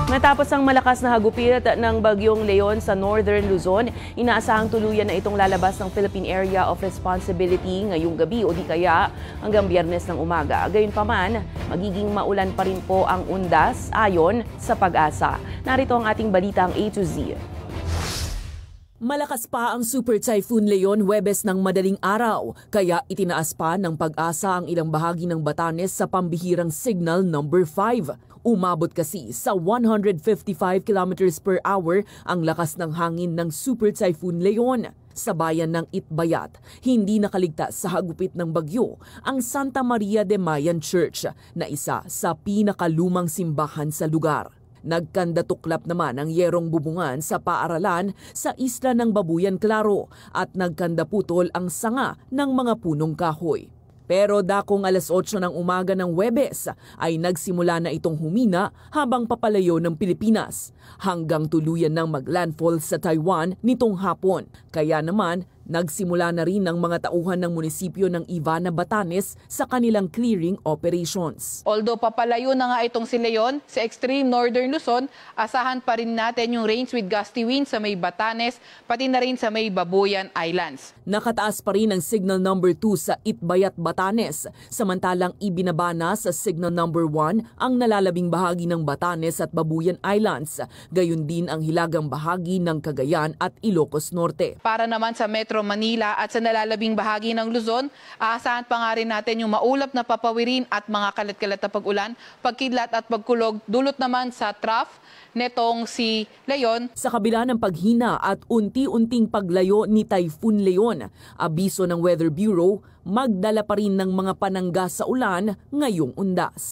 Matapos ang malakas na hagupit ng Bagyong Leon sa Northern Luzon, inaasahang tuluyan na itong lalabas ng Philippine Area of Responsibility ngayong gabi o di kaya hanggang Biyernes ng umaga. Gayunpaman, magiging maulan pa rin po ang undas ayon sa Pag-asa. Narito ang ating balitang A to Z. Malakas pa ang Super Typhoon Leon Huwebes ng madaling araw, kaya itinaas pa ng Pag-asa ang ilang bahagi ng Batanes sa pambihirang Signal number 5. Umabot kasi sa 155 kilometers per hour ang lakas ng hangin ng Super Typhoon Leon. Sa bayan ng Itbayat, hindi nakaligtas sa hagupit ng bagyo ang Santa Maria de Mayan Church na isa sa pinakalumang simbahan sa lugar. Nagkandatuklap naman ang yerong bubungan sa paaralan sa isla ng Babuyan Claro at nagkandaputol ang sanga ng mga punong kahoy. Pero dakong alas 8 ng umaga ng Huwebes ay nagsimula na itong humina habang papalayo ng Pilipinas hanggang tuluyan ng maglandfall sa Taiwan nitong hapon. Kaya naman, nagsimula na rin ang mga tauhan ng munisipyo ng Ivana, Batanes sa kanilang clearing operations. Although papalayo na nga itong si Leon sa extreme northern Luzon, asahan pa rin natin yung rains with gusty winds sa may Batanes, pati na rin sa may Babuyan Islands. Nakataas pa rin ang signal number 2 sa Itbayat, Batanes, samantalang ibinaba na sa signal number 1 ang nalalabing bahagi ng Batanes at Babuyan Islands, gayon din ang hilagang bahagi ng Cagayan at Ilocos Norte. Para naman sa Metro Manila at sa nalalabing bahagi ng Luzon, aasahan pa nga rin natin yung maulap na papawirin at mga kalat-kalat na pag-ulan, pagkidlat at pagkulog, dulot naman sa trough netong si Leon. Sa kabila ng paghina at unti-unting paglayo ni Typhoon Leon, abiso ng Weather Bureau, magdala pa rin ng mga panangga sa ulan ngayong undas.